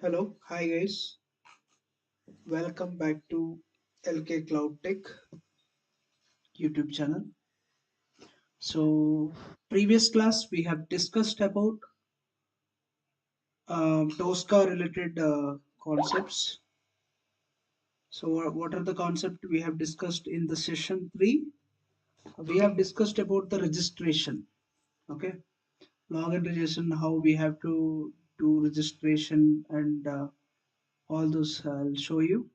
Hello, hi guys. Welcome back to LK Cloud Tech YouTube channel. So, previous class we have discussed about Tosca related concepts. So, what are the concepts we have discussed in the session 3? We have discussed about the registration. Okay, login registration, how we have to do registration and all those I'll show you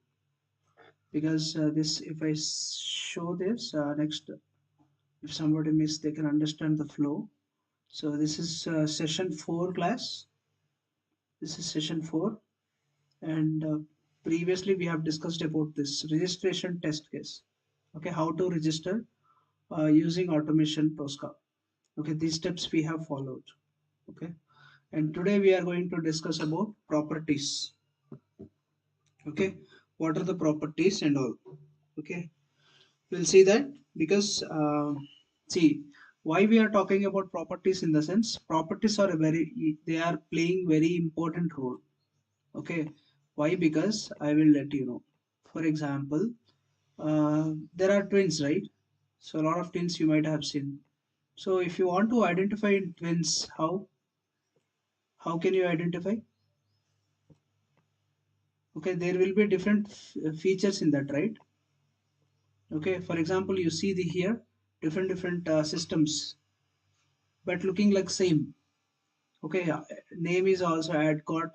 because this if I show this next if somebody missed they can understand the flow. So this is session 4 class. This is session 4 and previously we have discussed about this registration test case. Okay, how to register using automation Tosca. Okay, these steps we have followed. Okay, and today we are going to discuss about properties. Okay, what are the properties and all. Okay, we'll see that because see why we are talking about properties in the sense properties are a very they are playing very important role. Okay, why? Because I will let you know. For example, there are twins, right? So a lot of twins you might have seen. So if you want to identify twins, how can you identify? Okay, there will be different features in that, right? Okay, for example, you see the here different systems but looking like same. Okay, name is also adcot.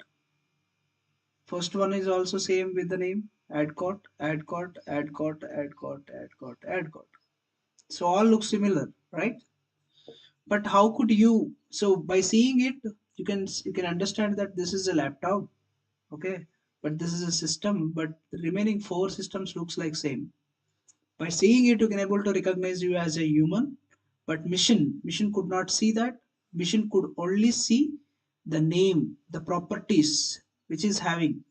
First one is also same with the name adcot, adcot, adcot, adcot, adcot, adcot. So all look similar, right? But how could you? So by seeing it, you can understand that this is a laptop. Okay, but this is a system. But the remaining four systems looks like same. By seeing it, you can able to recognize you as a human. But mission could not see that. Mission could only see the name, the properties which is having.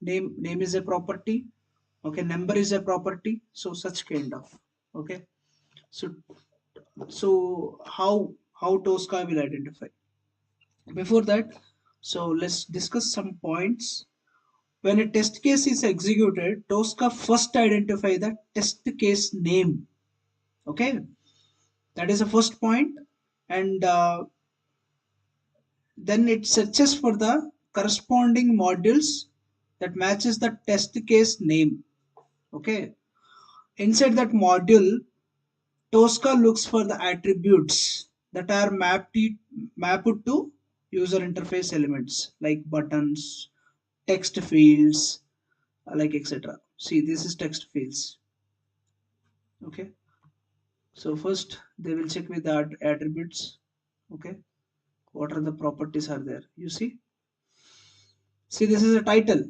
Name is a property. Okay, number is a property. So such kind of. Okay. So how Tosca will identify. Before that, so let's discuss some points. When a test case is executed, Tosca first identify the test case name. Okay, that is the first point, and then it searches for the corresponding modules that matches the test case name. Okay, inside that module, Tosca looks for the attributes that are mapped to user interface elements like buttons, text fields, like etc. See, this is text fields. Okay, so first they will check with the attributes. Okay, what are the properties are there? You see, this is a title.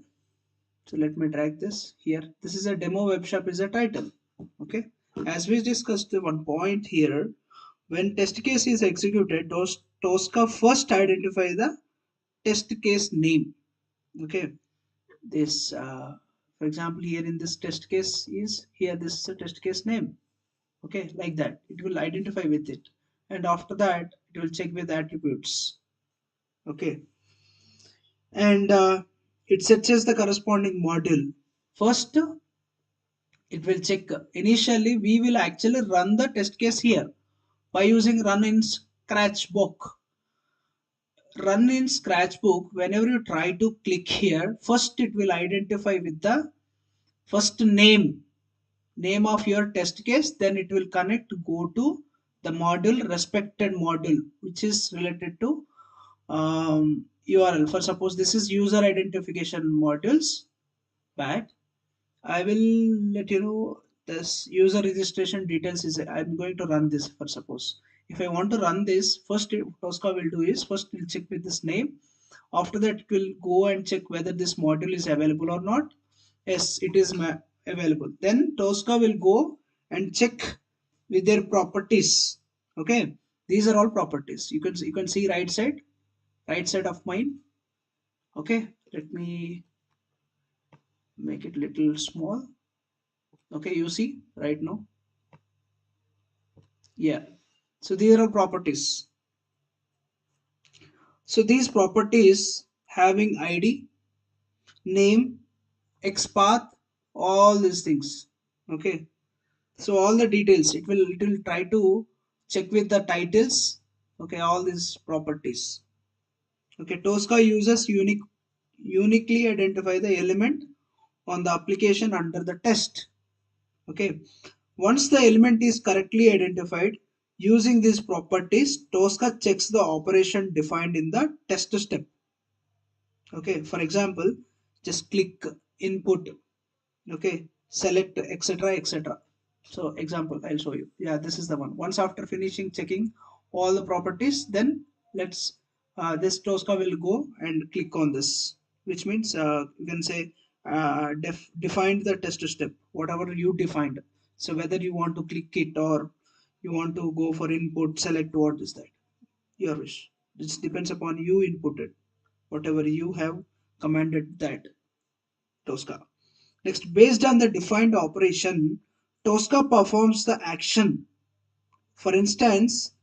So let me drag this here. This is a demo web shop is a title. Okay, as we discussed the one point here, when test case is executed, Tosca first identify the test case name. Okay, this for example here in this test case is here, this is a test case name. Okay, like that it will identify with it, and after that it will check with attributes. Okay, and it searches the corresponding module. First it will check. Initially we will actually run the test case here by using run in scratchbook. Run in scratchbook, whenever you try to click here, first it will identify with the first name of your test case, then it will connect, go to the module, respected module, which is related to URL. For suppose this is user identification modules, but I will let you know this user registration details is I'm going to run this. For suppose if I want to run this, first Tosca will do is first we'll check with this name. After that it will go and check whether this module is available or not. Yes, it is available. Then Tosca will go and check with their properties. Okay, these are all properties. You can see right side of mine. Okay, let me make it little small. Okay, you see right now. Yeah, so these are properties. So these properties having ID, name, XPath, all these things. Okay, so all the details it will try to check with the titles. Okay, all these properties. Okay, Tosca uses uniquely identify the element on the application under the test. Okay, once the element is correctly identified using these properties, Tosca checks the operation defined in the test step. Okay, for example, just click input. Okay, select etc etc. So example I'll show you. Yeah, this is the one. Once after finishing checking all the properties, then let's this Tosca will go and click on this, which means you can say defined the test step, whatever you defined. So whether you want to click it or you want to go for input, select, what is that, your wish. It depends upon you inputted whatever you have commanded that Tosca. Next, based on the defined operation, Tosca performs the action. For instance,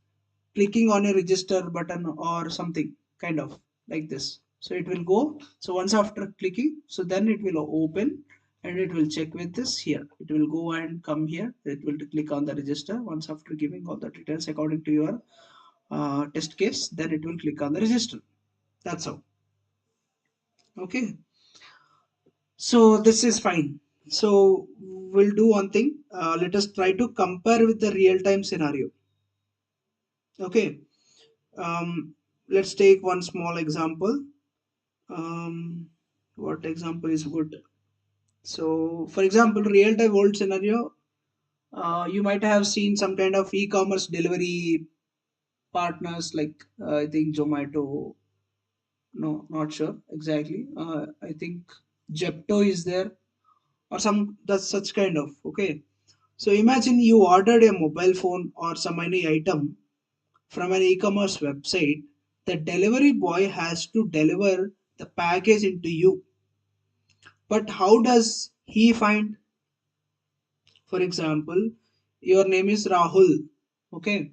clicking on a register button or something kind of like this. So it will go. So once after clicking, so then it will open and it will check with this here. It will go and come here. It will click on the register. Once after giving all the details according to your test case, then it will click on the register. That's how. Okay. So this is fine. So we'll do one thing. Let us try to compare with the real-time scenario. Okay. Let's take one small example. What example is good? So, for example, real-time world scenario. You might have seen some kind of e-commerce delivery partners like I think Zomato. No, not sure exactly. I think Jepto is there or some that's such kind of. Okay. So imagine you ordered a mobile phone or some any item from an e-commerce website. The delivery boy has to deliver the package into you. But how does he find? For example, your name is Rahul. Okay.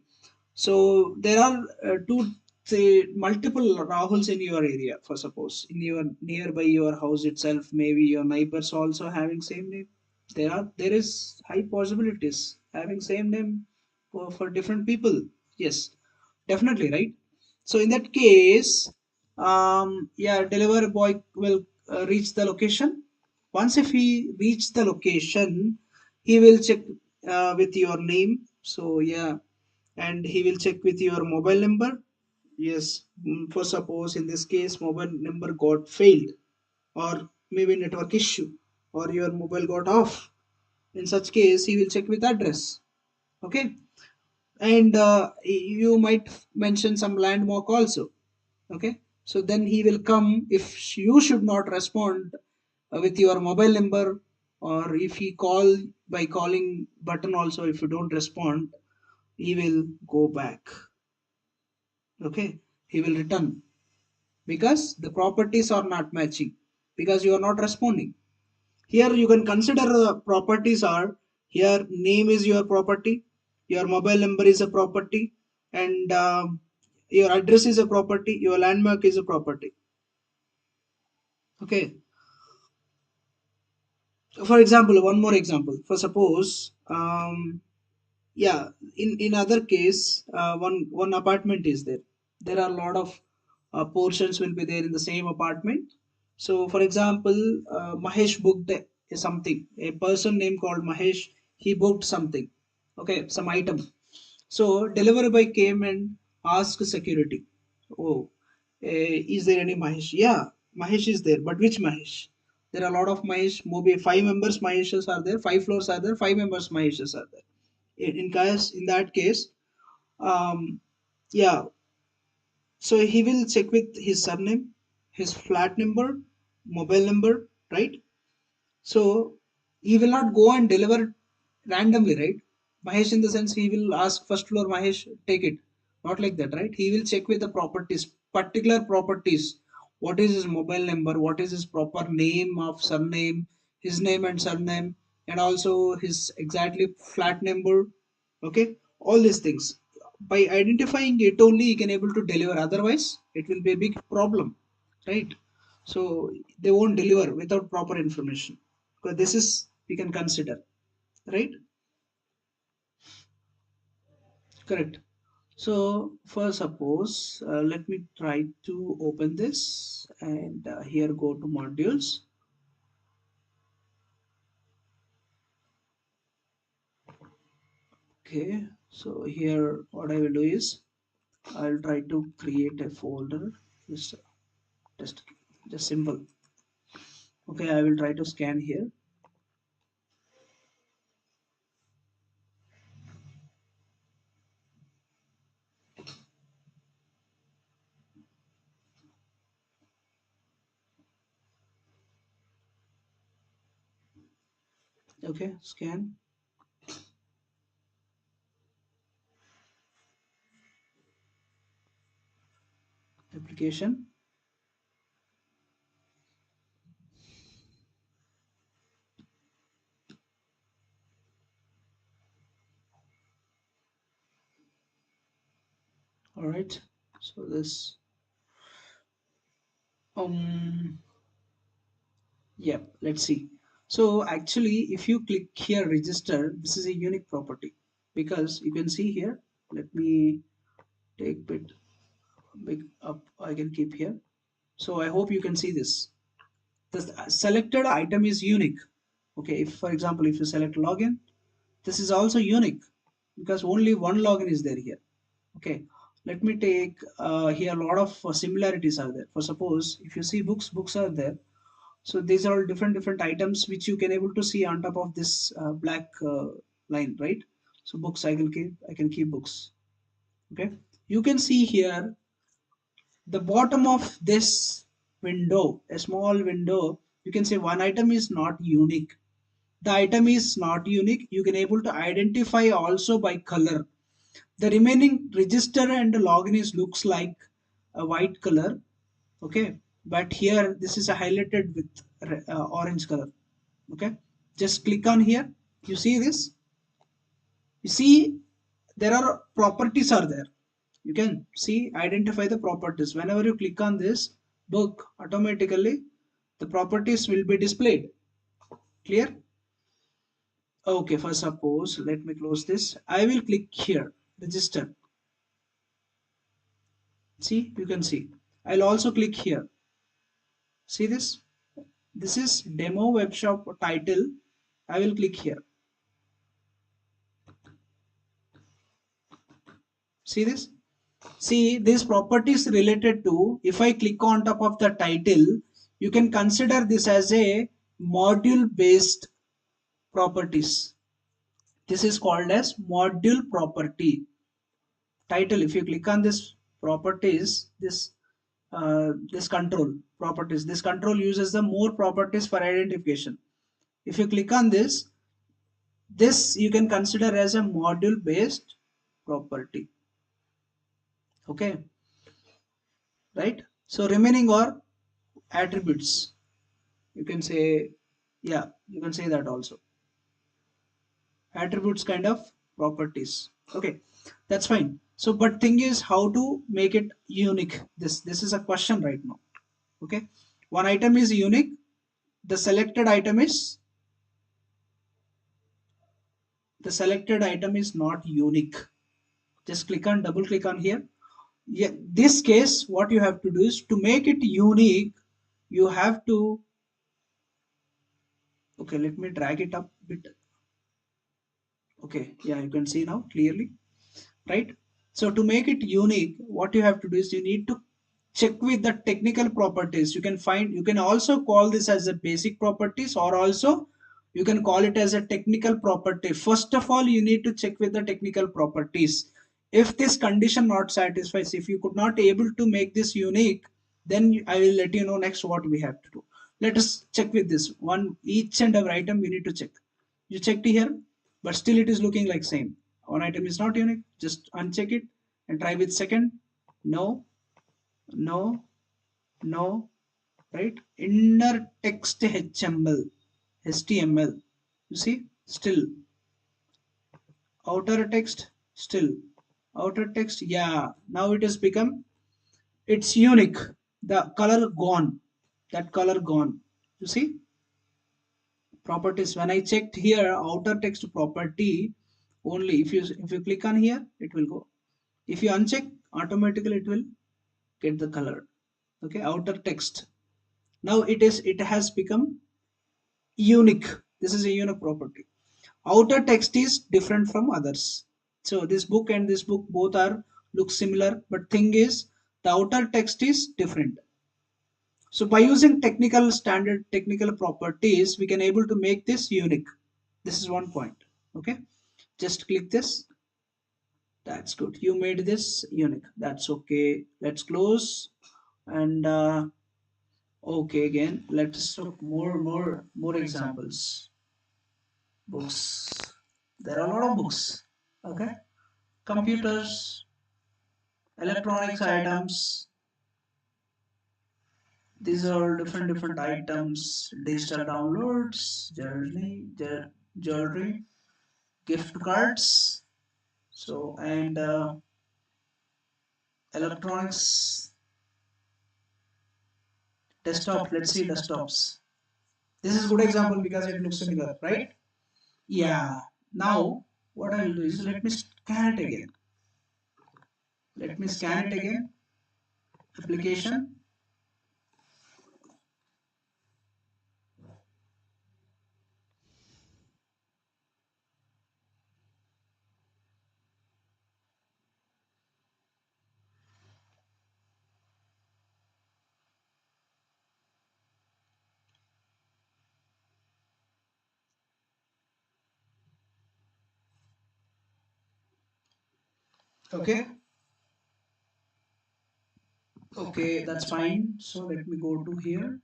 So there are two, say, multiple Rahuls in your area. For suppose in your nearby your house itself, maybe your neighbors also having same name. There is high possibilities having same name for different people. Yes, definitely, right? So in that case, yeah, delivery boy will reach the location. Once if he reach the location, he will check with your name. So yeah, and he will check with your mobile number. Yes, for suppose in this case mobile number got failed or maybe network issue or your mobile got off. In such case he will check with address. Okay, and you might mention some landmark also. Okay, so then he will come if you should not respond with your mobile number, or if he call by calling button also, if you don't respond, he will go back. Okay, he will return because the properties are not matching because you are not responding. Here you can consider the properties are, here name is your property, your mobile number is a property, and your address is a property, your landmark is a property. Okay, for example, one more example. For suppose yeah, in other case one apartment is there. There are a lot of portions will be there in the same apartment. So for example, Mahesh booked something, a person named called Mahesh, he booked something. Okay, some item. So delivery boy came and asked security, oh, is there any Mahesh? Yeah, Mahesh is there, but which Mahesh? There are a lot of Mahesh, maybe 5 members Maheshas are there, 5 floors are there, 5 members Maheshas are there. In that case, um, yeah, so he will check with his surname, his flat number, mobile number, right? So he will not go and deliver randomly, right? Mahesh, in the sense, he will ask first floor, Mahesh, take it. Not like that, right? He will check with the properties, particular properties. What is his mobile number? What is his proper name of surname, his name and surname, and also his exactly flat number. Okay, all these things. By identifying it only, he can able to deliver. Otherwise, it will be a big problem, right? So they won't deliver without proper information, because this is we can consider, right? Correct. So for suppose, let me try to open this, and here go to modules. Okay, so here what I will do is I'll try to create a folder, just just just simple. Okay, I will try to scan here. Okay, scan application. All right, so this um yeah, let's see. So actually, if you click here register, this is a unique property, because you can see here. Let me take bit big up. I can keep here. So I hope you can see this. The selected item is unique. Okay, if for example, if you select login, this is also unique because only one login is there here. Okay, let me take here a lot of similarities are there. For suppose if you see books are there. So these are all different items which you can able to see on top of this black line, right? So books I can keep books. Okay, you can see here the bottom of this window, a small window, you can say one item is not unique. The item is not unique. You can able to identify also by color. The remaining register and login is looks like a white color. Okay, but here this is a highlighted with orange color. Okay, just click on here. You see this? You see there are properties are there. You can see identify the properties. Whenever you click on this book, automatically the properties will be displayed. Clear? Okay, for suppose let me close this. I will click here register. See, you can see. I'll also click here. See this? This is demo webshop title. I will click here. See this? See, this properties related to, if I click on top of the title, you can consider this as a module based properties. This is called as module property. Title, if you click on this properties, this control properties, this control uses the more properties for identification. If you click on this you can consider as a module based property. Okay, right? So remaining are attributes, you can say. Yeah, you can say that also, attributes kind of properties. Okay, that's fine. So but thing is how to make it unique, this is a question right now. Okay, one item is unique, the selected item is not unique. Just click on double click on here. Yeah, this case what you have to do is to make it unique, you have to, okay, let me drag it up bit. Okay, yeah, you can see now clearly, right? So to make it unique, what you have to do is you need to check with the technical properties. You can find, you can also call this as a basic properties, or also you can call it as a technical property. First of all, you need to check with the technical properties. If this condition not satisfies, if you could not able to make this unique, then I will let you know next what we have to do. Let us check with this one, each and every item we need to check. You checked here, but still it is looking like same. One item is not unique, just uncheck it and try with second. No, no, no, right? Inner text HTML, you see, still. Outer text, still. Outer text, yeah, now it has become, it's unique. The color gone. that color gone. You see, properties, when I checked here outer text property, only if you click on here it will go. If you uncheck, automatically it will get the color. Okay, outer text. Now it has become unique. This is a unique property. Outer text is different from others. So this book and this book both are look similar, but thing is the outer text is different. So by using technical properties, we can able to make this unique. This is one point. Okay, just click this. That's good. You made this unique. That's okay. Let's close and okay again. Let's look more examples. Books. There are a lot of books. Okay. Computers, electronics items. These are different items. Digital downloads, jewelry, gift cards. So and electronics, desktop. Let's see desktops. This is a good example because it looks similar, right? Yeah. Now what I will do is let me scan it again. Let me scan it again. Application. Okay. Okay, that's fine. So let me go to here.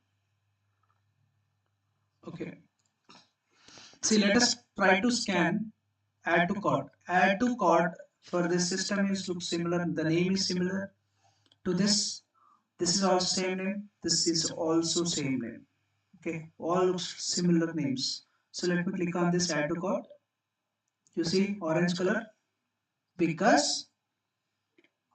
Okay. See, let us try to scan add to cart. Add to cart for this system is looks similar. The name is similar to this. This is also same name. This is also same name. Okay, all looks similar names. So let me click on this add to cart. You see orange color because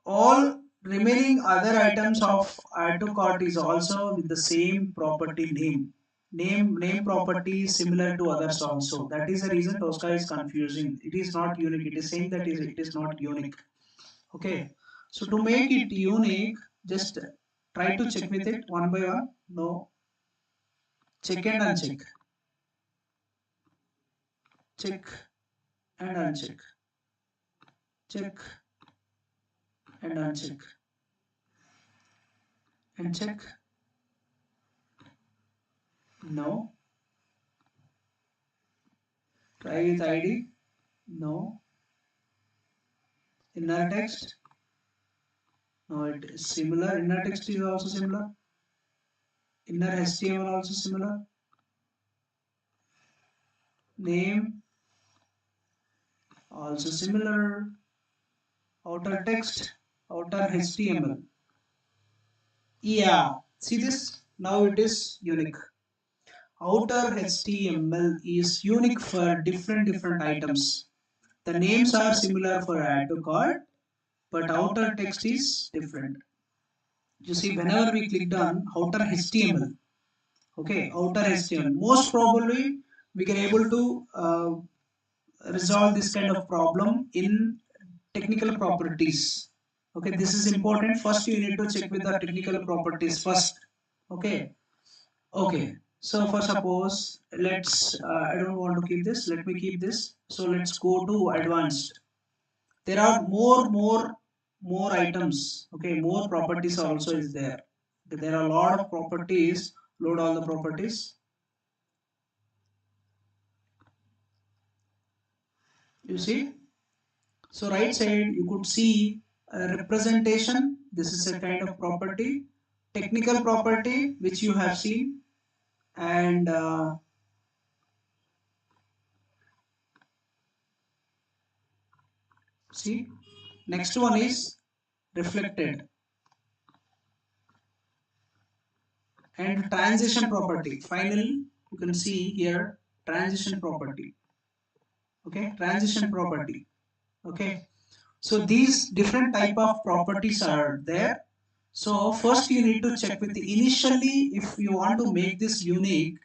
all remaining other items of add to cart is also with the same property name. Name property is similar to others also. That is the reason Tosca is confusing. It is not unique. It is saying that it is not unique. Okay. So to make it unique, just try to check with it one by one. No. Check and uncheck. Check and uncheck. Check and uncheck. And check. No. Try with ID. No. Inner text. No, it is similar. Inner text is also similar. Inner HTML also similar. Name also similar. Outer text, outer HTML. Yeah, see this? Now it is unique. Outer HTML is unique for different items. The names are similar for add to cart, but outer text is different. You see, whenever we clicked on outer HTML, okay, outer HTML, most probably we can able to resolve this kind of problem in technical properties. Okay, this is important. First you need to check with the technical properties first. Okay. Okay, so for suppose let's I don't want to keep this, let me keep this. So let's go to advanced. There are more items. Okay, more properties also is there. Okay, there are a lot of properties. Load all the properties. You see, so right side you could see representation. This is a kind of property. Technical property which you have seen, and see, next one is reflected and transition property. Finally, you can see here transition property. Okay, transition property. Okay, so these different type of properties are there. So first you need to check with the initially, if you want to make this unique,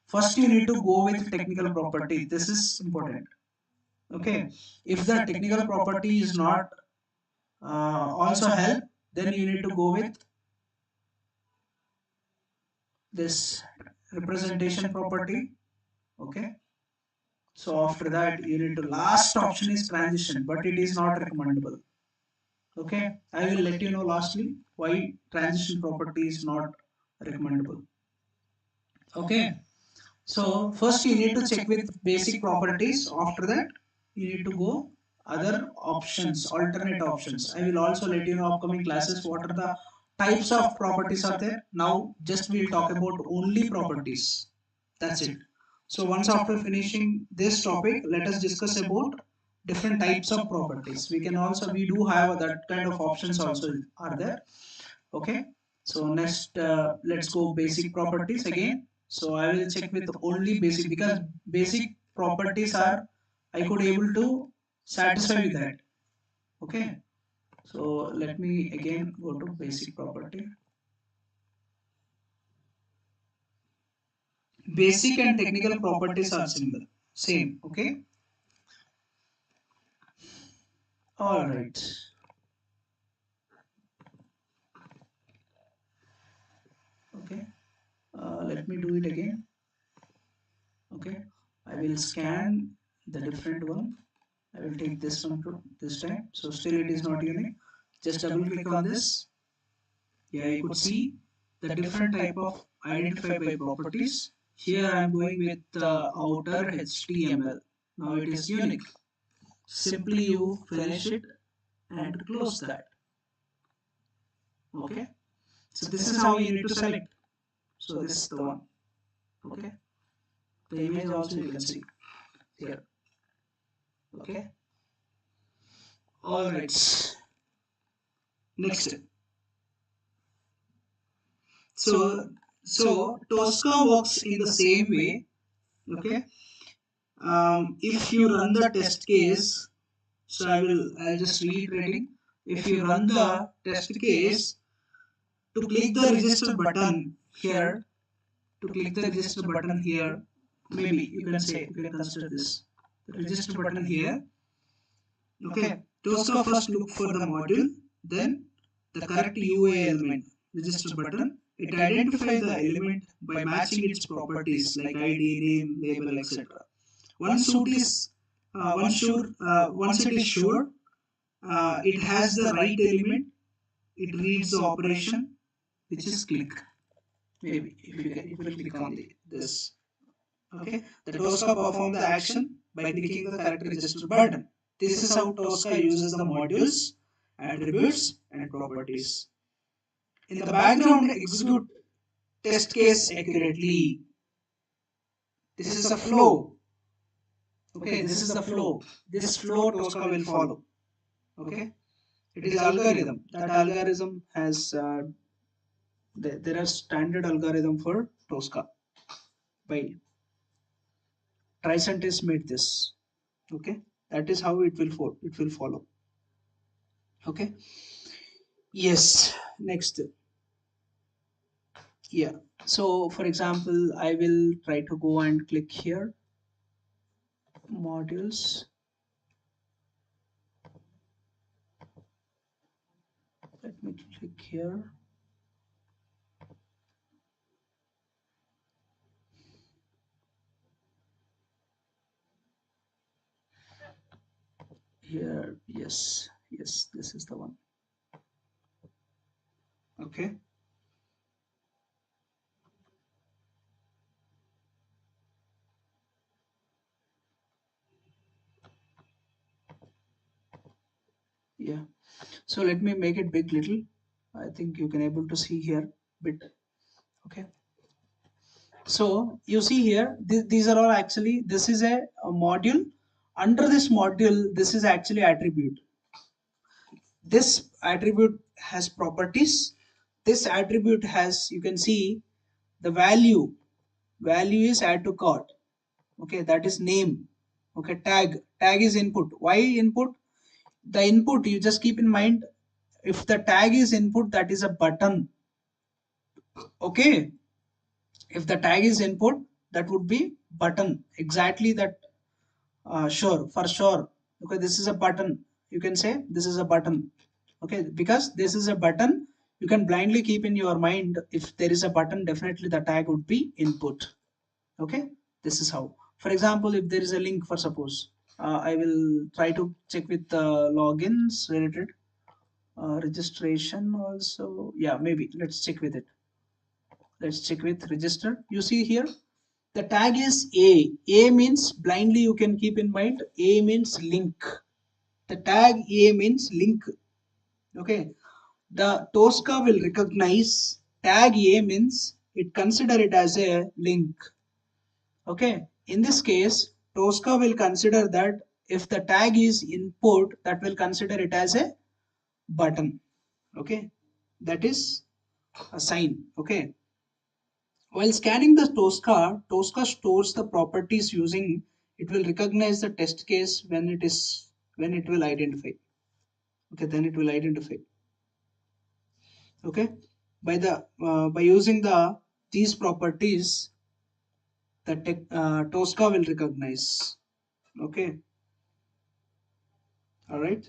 first you need to go with technical property. This is important. Okay, if the technical property is not also help, then you need to go with this representation property. Okay, so after that you need to, last option is transition, but it is not recommendable. Okay, I will let you know lastly why transition property is not recommendable. Okay, so first you need to check with basic properties. After that you need to go other options, alternate options. I will also let you know upcoming classes what are the types of properties are there. Now just we'll talk about only properties. That's it. So once after finishing this topic, let us discuss about different types of properties. We can also, we do have that kind of options also are there. Okay, so next let's go basic properties again. So I will check with only basic, because basic properties are, I could able to satisfy with that. Okay, so let me again go to basic property. Basic and technical properties are similar, same. Okay, all right. Okay, let me do it again. Okay, I will scan the different one. I will take this one to this time. So still it is not unique. Just double click on this. Yeah, you could see the different type of identify by properties. Here I am going with outer HTML. Now it is unique. Simply you finish it and close that. Okay, so this is how you need to select. So this is the one. Okay, the image also you can see here. Okay, all right. Next. So Tosca works in the same way. Okay, if you run the test case, so I'll just reiterating. If you run the test case, to click the register button here, to click the register button here, maybe you can say, you can consider this the register button here. Okay, Tosca first look for the module, then the correct UA element, register button. It identifies the element by matching its properties like ID, name, label, etc. Once it is once it is sure, it has the right element. It reads the operation, which is click. Maybe if you can, it will click on this. Okay, the Tosca perform the action by clicking the correct register button. This is how Tosca uses the modules, attributes, and properties. In the background, execute test case accurately. This is a flow. Okay, this is the flow. This flow Tosca will follow. Okay, it is algorithm. That algorithm has there are standard algorithm for Tosca. By Tricentis made this. Okay, that is how it will follow. Okay, yes. Next, yeah. So for example, I will try to go and click here, modules. Let me click here. Here, yes, yes, this is the one. Okay, yeah. So let me make it big little. I think you can able to see here bit. Okay, so you see here, these are all actually, this is a module. Under this module, this is actually attribute. This attribute has properties. This attribute has, you can see the value is add to cart. Okay, that is name. Okay, tag is input. Why input? The input, you just keep in mind, if the tag is input, that is a button. Okay, if the tag is input, that would be button. Exactly that. Sure, for sure. Okay, this is a button. You can say this is a button. Okay, because this is a button, you can blindly keep in your mind, if there is a button, definitely the tag would be input. Okay, this is how. For example, if there is a link, for suppose, I will try to check with logins related, registration also. Yeah, maybe let's check with it. Let's check with register. You see here, the tag is A means, blindly you can keep in mind, A means link. The tag A means link. Okay, the Tosca will recognize tag A means it consider it as a link. Okay, in this case, Tosca will consider that if the tag is input, that will consider it as a button. Okay, that is a sign. Okay, while scanning the Tosca, Tosca stores the properties using, it will recognize the test case when it will identify. Okay, then it will identify. Okay, by using these properties, the Tosca will recognize. Okay, all right.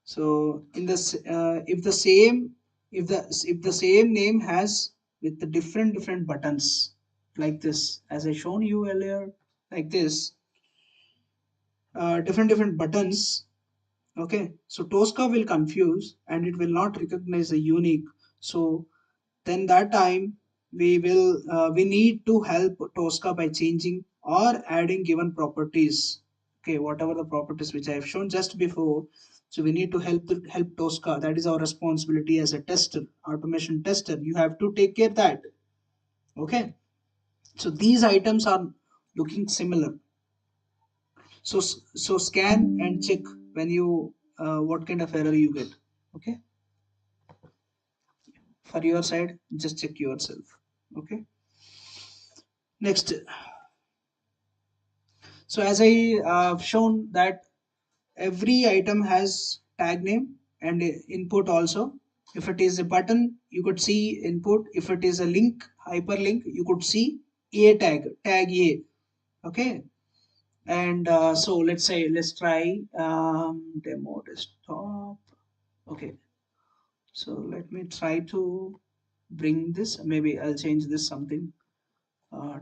So in this, if the same name has with the different buttons, like this, as I shown you earlier, like this, different buttons. Okay, so Tosca will confuse and it will not recognize the unique. So then that time we need to help Tosca by changing or adding given properties. Okay, whatever the properties which I have shown just before. So we need to help Tosca. That is our responsibility as a tester, automation tester. You have to take care that. Okay, so these items are looking similar. So scan and check when you what kind of error you get. Okay, for your side, just check yourself. Okay, next. So as I shown that every item has tag name and input also. If it is a button, you could see input. If it is a link, hyperlink, you could see a tag a. Okay, and so let's try demo desktop. Okay, so let me try to bring this. Maybe I'll change this something,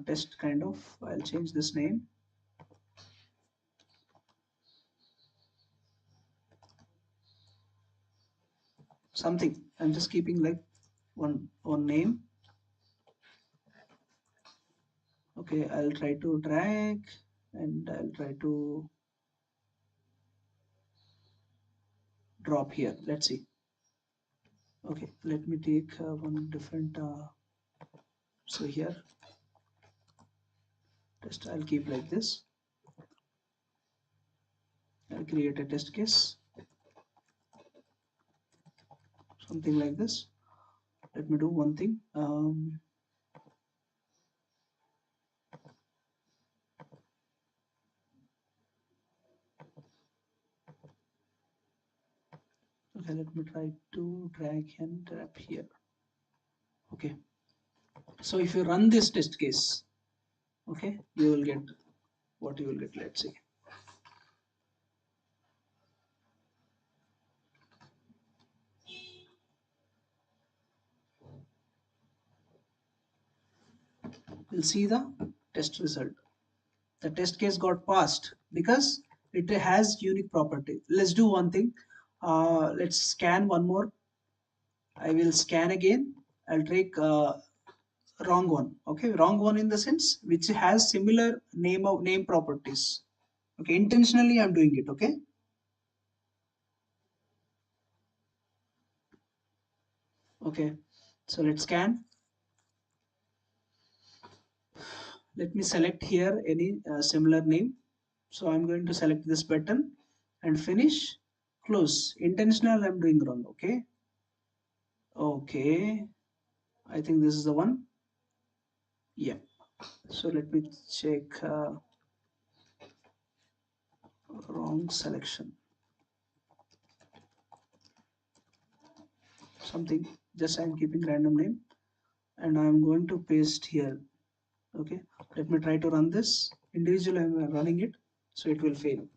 test kind of. I'll change this name, something. I'm just keeping like one name. Okay, I'll try to drag and I'll try to drop here. Let's see. Okay, let me take one different. So here, test. I'll keep like this. I'll create a test case, something like this. Let me do one thing. Okay, let me try to drag and drop here. Okay, so if you run this test case, okay, you will get what you will get. Let's see. We'll see the test result. The test case got passed because it has unique property. Let's do one thing. Let's scan one more. I will scan again. I'll take wrong one. Okay, wrong one in the sense which has similar name properties. Okay, intentionally I'm doing it. Okay. Okay, so let's scan. Let me select here any similar name. So I'm going to select this button and finish, close. Intentional I'm doing wrong. Okay. Okay, I think this is the one. Yeah. So let me check wrong selection. something, just I'm keeping random name, and I'm going to paste here. Okay, let me try to run this individually. I'm running it, so it will fail.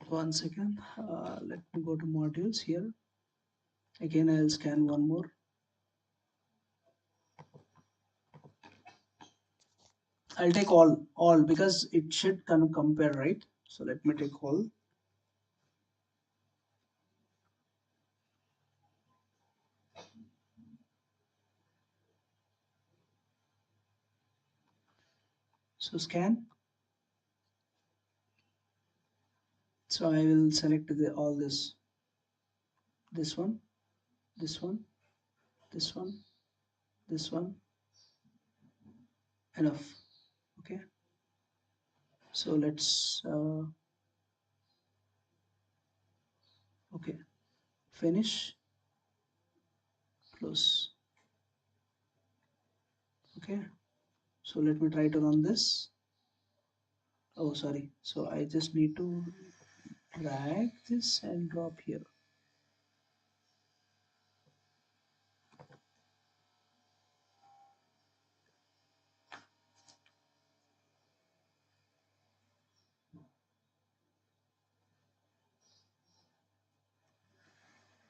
One second, let me go to modules here. Again, I'll scan one more. I'll take all because it should kind of compare, right? So let me take all. So scan. So I will select all this one, this one, this one, this one. Enough. Okay. So let's okay, finish, close. Okay. So let me try to run this. Oh, sorry. So I just need to drag this and drop here.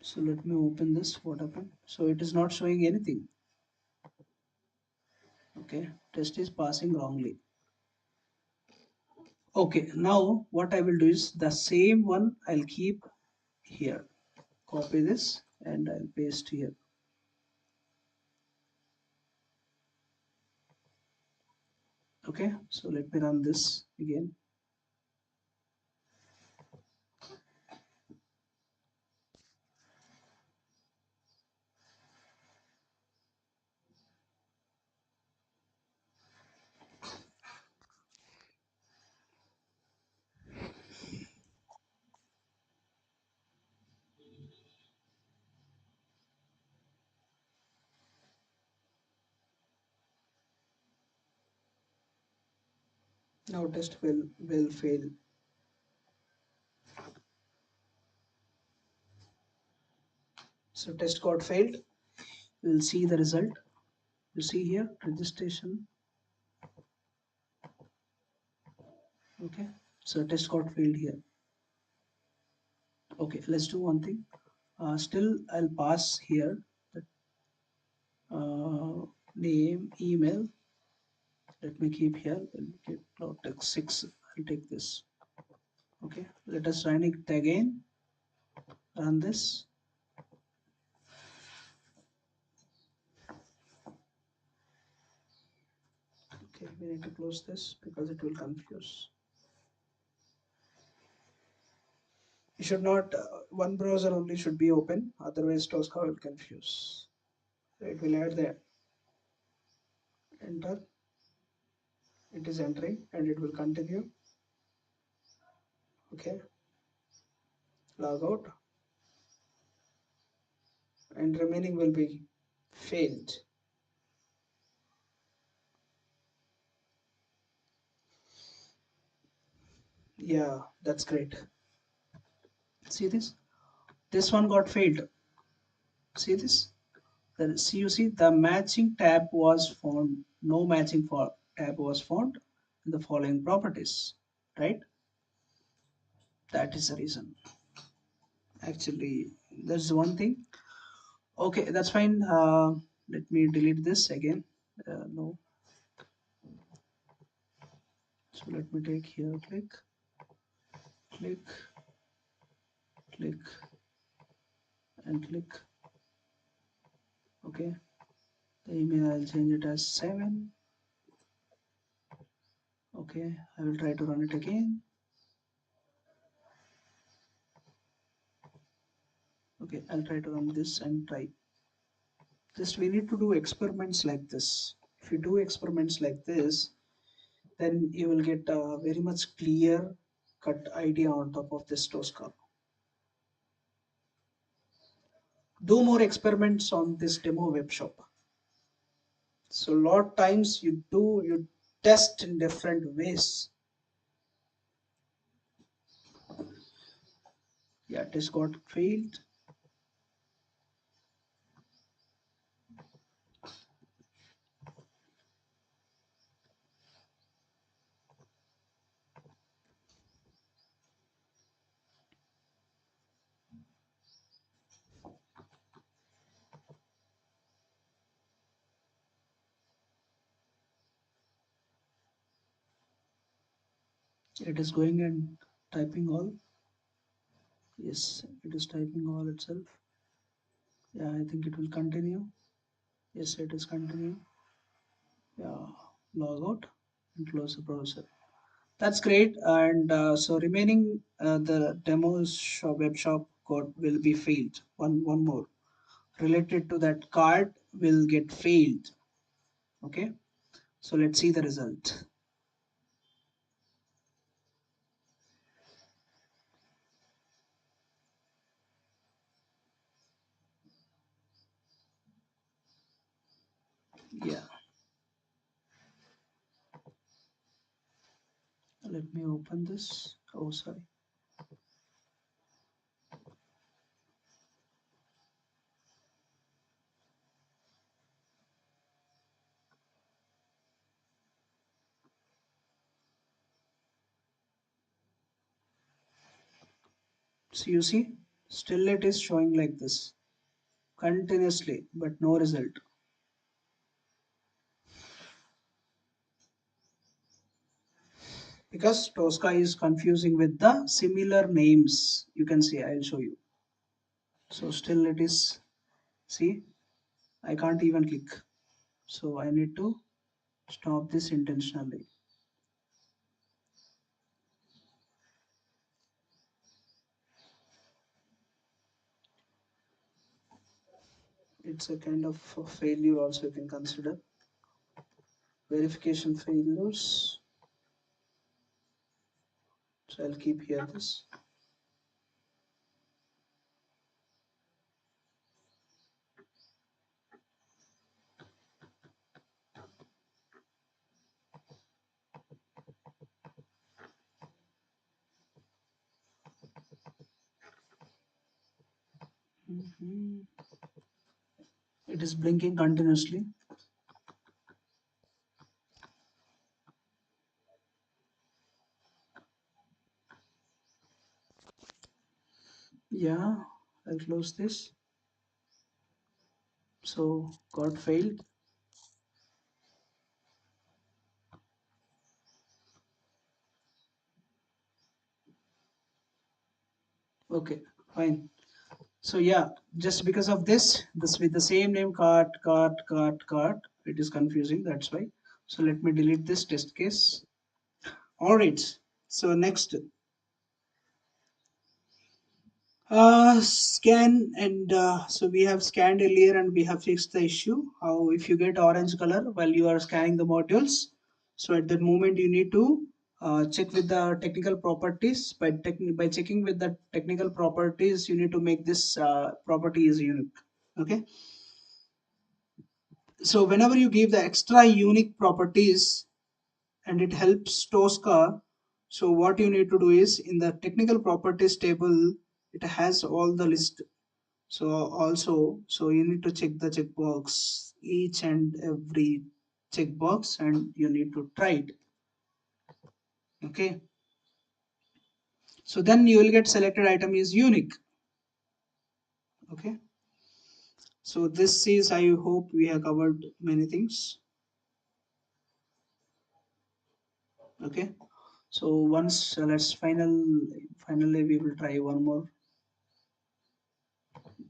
So let me open this. What happened? So it is not showing anything. Okay, test is passing wrongly. Okay, now what I will do is the same one I'll keep here. Copy this and I'll paste here. Okay, so let me run this again. Now test will fail. So test got failed. We'll see the result. You see here registration. Okay, so test got failed here. Okay, let's do one thing. Still I'll pass here the name, email. Let me keep here. Let me keep text 6. I'll take this. Okay, let us run it again. Run this. Okay, we need to close this because it will confuse. You should not, one browser only should be open, otherwise Tosca will confuse. So it will add the enter. It is entering and it will continue. Okay, log out, and remaining will be failed. Yeah, that's great. See this? This one got failed. See this? See, you see the matching tab was found. No matching for tab was found in the following properties, right? That is the reason. Actually, there's one thing. Okay, that's fine. Let me delete this again. No. So let me take here, click, click, click, and click. Okay. The email I'll change it as 7. Okay, I will try to run it again. Okay, I'll try to run this and try. Just we need to do experiments like this. If you do experiments like this, then you will get a very much clear cut idea on top of this Tosca. Do more experiments on this demo web shop. So lot times you test in different ways. Yeah, this got failed. It is going and typing all. Yes, it is typing all itself. Yeah, I think it will continue. Yes, it is continuing. Yeah, log out and close the browser. That's great. And so remaining the demos shop, web shop code will be failed. One more related to that card will get failed. Okay, so let's see the result. Yeah, let me open this. Oh, sorry. So you see, still it is showing like this continuously, but no result. Because Tosca is confusing with the similar names. You can see, I'll show you. So still it is, see, I can't even click. So I need to stop this intentionally. It's a kind of a failure also, you can consider. Verification failures. So I'll keep here this. It is blinking continuously. Yeah, I'll close this. So got failed. Okay, fine. So yeah, just because of this with the same name cart, it is confusing. That's why. So let me delete this test case. All right. So next, scan and so we have scanned earlier and we have fixed the issue. How if you get orange color while you are scanning the modules, so at that moment you need to check with the technical properties. By checking with the technical properties, you need to make this property is unique. Okay. So whenever you give the extra unique properties and it helps Tosca, so what you need to do is in the technical properties table, it has all the list. So also, so you need to check the checkbox, each and every checkbox, and you need to try it. Okay. So then you will get selected item is unique. Okay. So this is, I hope we have covered many things. Okay. So once let's finally we will try one more.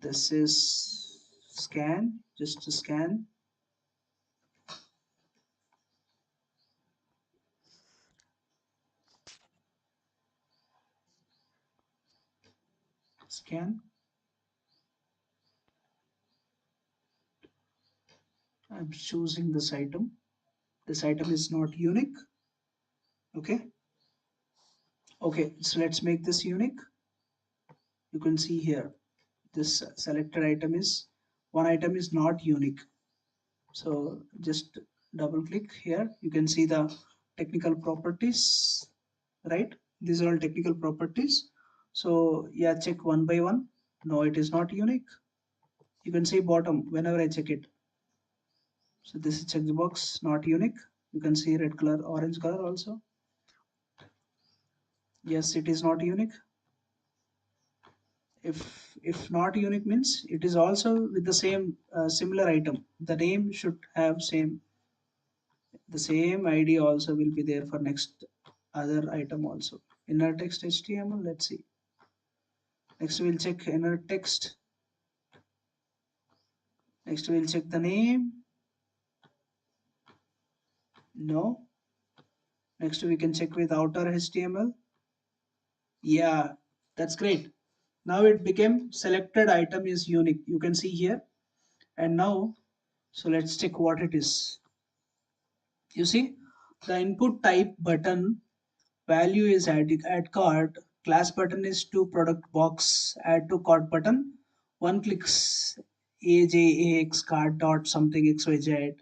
This is scan, just to scan. Scan. I'm choosing this item. this item is not unique. Okay, so let's make this unique. You can see here this selected item is one item is not unique. So just double click here, you can see the technical properties, right? These are all technical properties. So yeah, check one by one. No, it is not unique. You can see bottom whenever I check it. So this is check the box, not unique. You can see red color, orange color also. Yes, it is not unique. If not unique means it is also with the same similar item. The name should have the same ID also will be there for next other item also. Inner text HTML. Let's see. Next we'll check inner text. Next we'll check the name. No. Next we can check with outer HTML. Yeah, that's great. Now it became selected item is unique. You can see here. And now, so let's check what it is. You see, the input type button value is add cart. Class button is to product box. Add to cart button. One clicks AJAX cart dot something XYZ.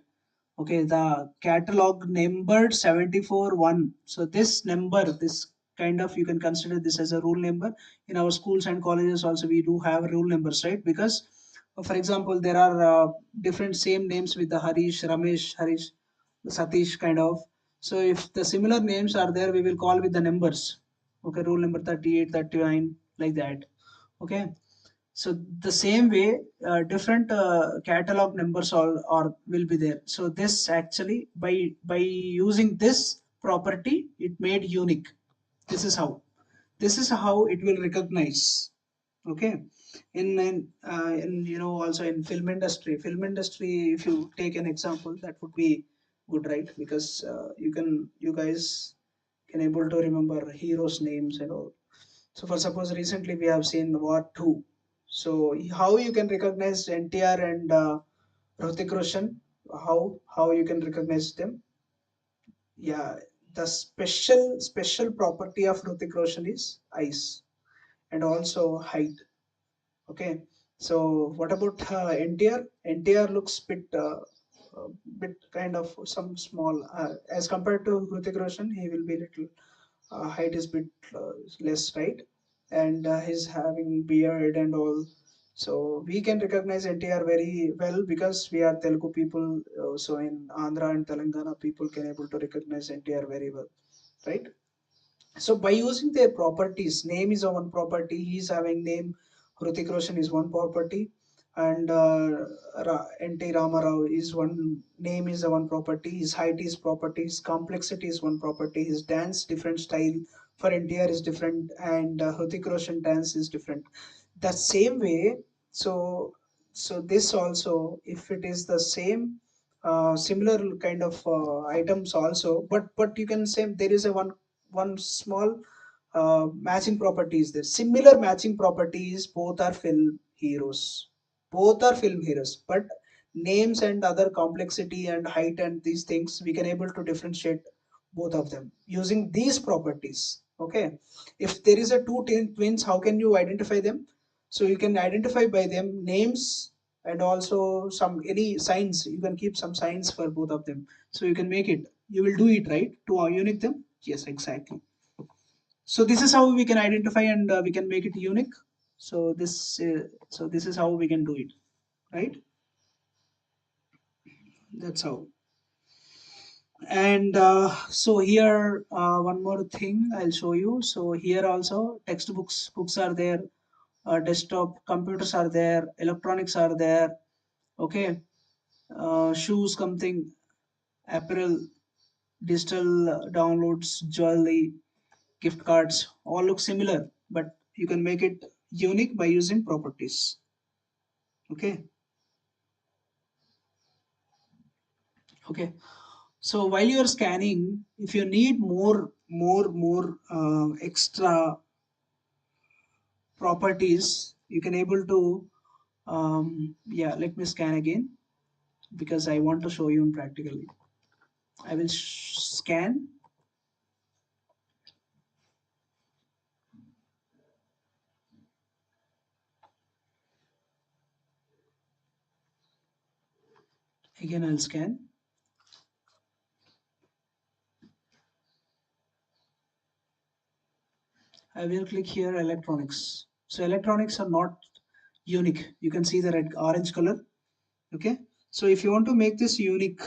Okay, the catalog numbered 74 1. So this number, this kind of, you can consider this as a rule number. In our schools and colleges also we do have rule numbers, right? Because for example there are different same names with the Harish, Ramesh, Harish, Satish kind of. So if the similar names are there, we will call with the numbers. Okay, rule number 38, 39, like that. Okay, so the same way different catalog numbers all will be there. So this actually by using this property it made unique. This is how it will recognize. Okay, in also in film industry, if you take an example, that would be good, right? Because you guys can able to remember heroes names and all. So for suppose recently we have seen War 2. So how you can recognize NTR and Hrithik Roshan? How you can recognize them? Yeah, the special property of Hrithik Roshan is eyes and also height. Okay, so what about NTR? NTR looks bit kind of some small as compared to Hrithik Roshan. He will be little height is bit less, right? And he's having beard and all. So we can recognize NTR very well because we are Telugu people. So in Andhra and Telangana, people can able to recognize NTR very well, right? So by using their properties, name is a one property. He's having name. Hrithik Roshan is one property, and N.T. Ramarao is one name is a one property. His height is property. His complexity is one property. His dance different style for NTR is different, and Hrithik Roshan dance is different. The same way, so this also, if it is the same similar kind of items also, but you can say there is a one small matching properties there. Similar matching properties, both are film heroes. Both are film heroes, but names and other complexity and height and these things we can able to differentiate both of them using these properties. Okay, if there is a twins, how can you identify them? So you can identify by them names and also some any signs. You can keep some signs for both of them. So you can make it. You will do it right to unique them. Yes, exactly. So this is how we can identify and we can make it unique. So this is how we can do it, right? That's how. And so here one more thing I'll show you. So here also textbooks books are there, desktop computers are there, electronics are there. Okay, shoes, something, apparel, digital downloads, jewelry, gift cards, all look similar, but you can make it unique by using properties. Okay. Okay, so while you are scanning, if you need more extra properties, you can able to yeah, let me scan again because I want to show you practically. I will scan. Again I'll scan. I will click here electronics. So electronics are not unique. You can see the red orange color. Okay, so if you want to make this unique,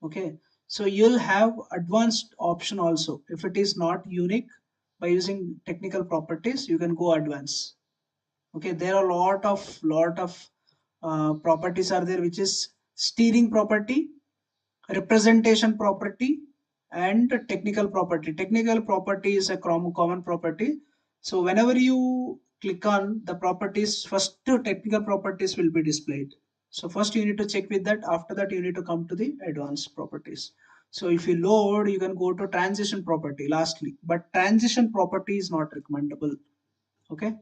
okay, so you'll have advanced option also. If it is not unique, by using technical properties you can go advanced. Okay, there are lot of properties are there, which is steering property, representation property, and technical property. Technical property is a common property. So whenever you click on the properties, first two technical properties will be displayed. So first you need to check with that. After that you need to come to the advanced properties. So if you load, you can go to transition property lastly, but transition property is not recommendable. Okay,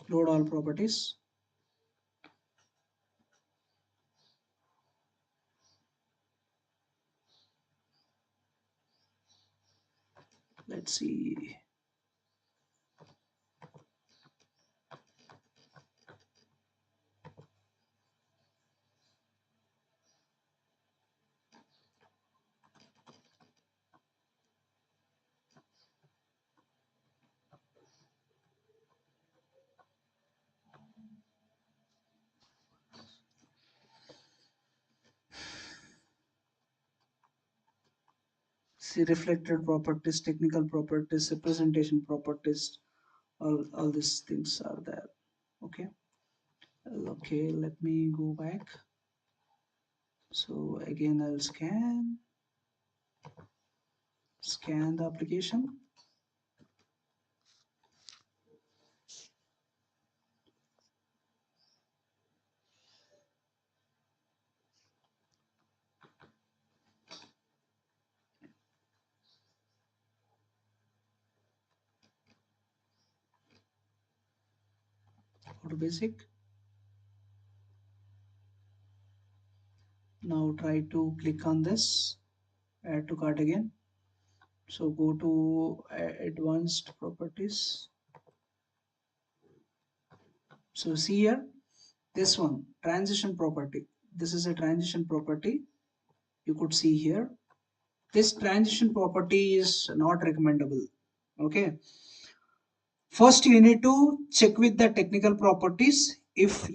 load all properties. Let's see. See, reflected properties, technical properties, representation properties, all these things are there. Okay, okay, let me go back. So again I'll scan the application. Go to basic. Now try to click on this, add to cart again. So go to advanced properties. So see here, this one, transition property. This is a transition property. You could see here, this transition property is not recommendable. Okay, first you need to check with the technical properties. If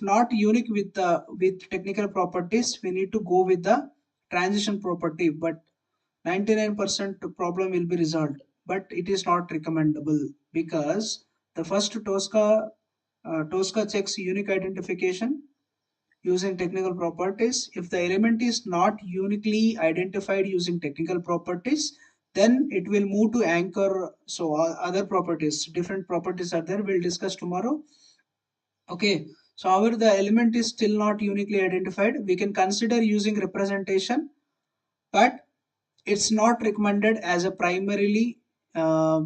not unique with the technical properties, we need to go with the transition property, but 99% problem will be resolved. But it is not recommendable, because the first Tosca checks unique identification using technical properties. If the element is not uniquely identified using technical properties, then it will move to anchor. So other properties, different properties are there, we'll discuss tomorrow. Okay, so however the element is still not uniquely identified, we can consider using representation, but it's not recommended as a primarily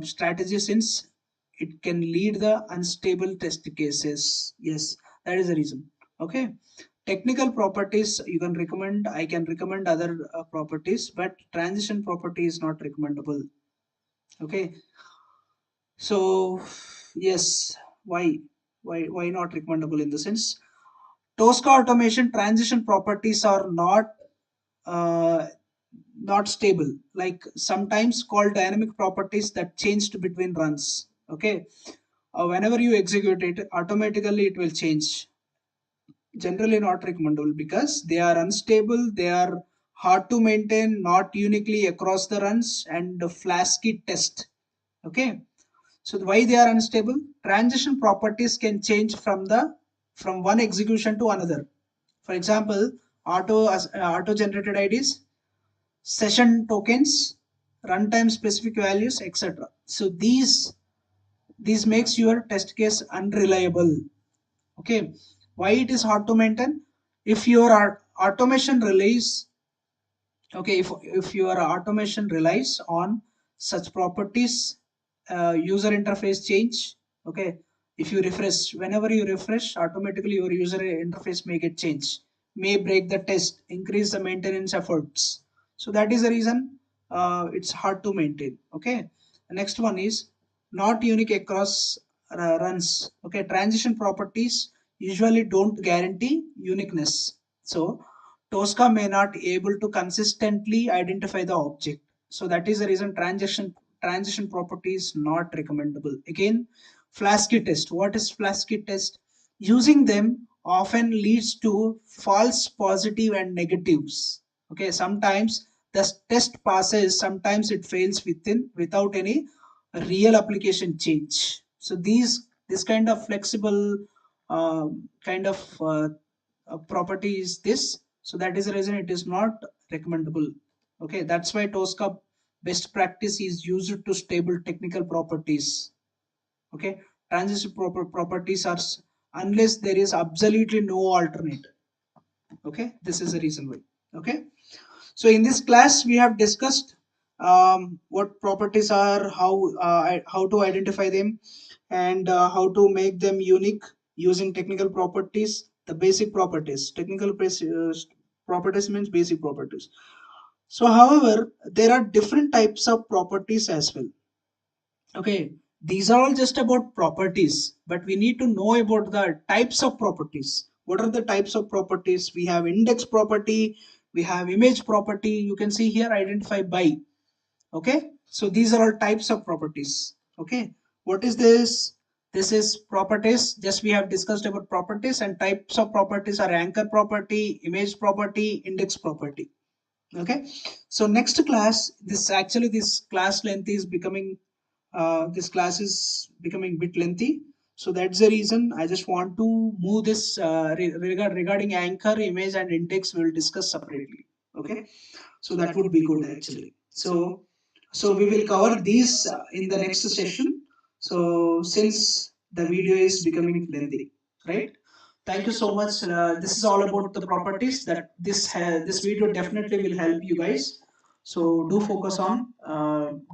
strategy, since it can lead the unstable test cases. Yes, that is the reason. Okay, technical properties you can recommend, I can recommend other properties, but transition property is not recommendable. Okay, so yes, why not recommendable? In the sense, Tosca automation transition properties are uh, not stable, like sometimes called dynamic properties that changed between runs. Okay, whenever you execute it, automatically it will change. Generally not recommendable, because they are unstable, they are hard to maintain, not uniquely across the runs, and flasky test. Okay, so why they are unstable? Transition properties can change from one execution to another. For example, auto generated IDs, session tokens, runtime specific values, etc. So these makes your test case unreliable. Okay, why it is hard to maintain? If your automation relies, okay, if your automation relies on such properties, user interface change, okay, If you refresh, whenever you refresh, automatically your user interface may get changed, may break the test, increase the maintenance efforts. So that is the reason it's hard to maintain. Okay. The next one is not unique across runs. Okay. Transition properties usually don't guarantee uniqueness. So Tosca may not able to consistently identify the object. So that is the reason transition property is not recommendable. Again, Flasky test. What is Flasky test? Using them often leads to false positive and negatives. Okay, sometimes the test passes, sometimes it fails without any real application change. So this kind of flexible kind of property is this. So that is the reason it is not recommendable. Okay, that's why Tosca best practice is used to stable technical properties. Okay, transition properties are unless there is absolutely no alternate. Okay, this is the reason why. Okay, so in this class we have discussed what properties are, how to identify them, and how to make them unique using technical properties. The basic properties, properties means basic properties. So however, there are different types of properties as well. Okay, these are all just about properties, but we need to know about the types of properties. What are the types of properties? We have index property, we have image property. You can see here identify by. Okay, so these are all types of properties. Okay, what is this? This is properties. Just we have discussed about properties, and types of properties are anchor property, image property, index property. Okay, so next class, this class length is becoming this class is becoming bit lengthy, so that's the reason I just want to move this regarding anchor, image and index we'll discuss separately. Okay, so that would be good actually. So we will cover these in the next session. So since the video is becoming lengthy, right? Thank you so much. This is all about the properties that this video definitely will help you guys. So do focus on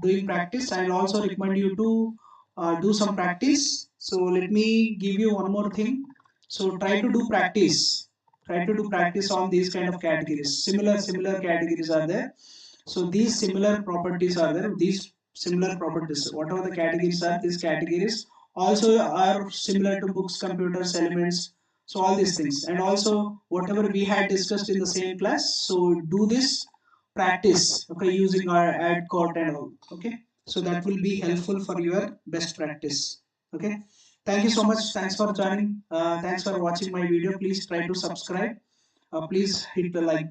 doing practice. I'll also recommend you to do some practice. So let me give you one more thing. So try to do practice. Try to do practice on these kind of categories. Similar categories are there. So these similar properties are there. These similar properties, whatever the categories are, these categories also are similar to books, computers, elements. So all these things, and also whatever we had discussed in the same class. So do this practice, okay, using our add code and all. Okay, so that will be helpful for your best practice. Okay, thank you so much. Thanks for joining. Thanks for watching my video. Please try to subscribe. Please hit the like button.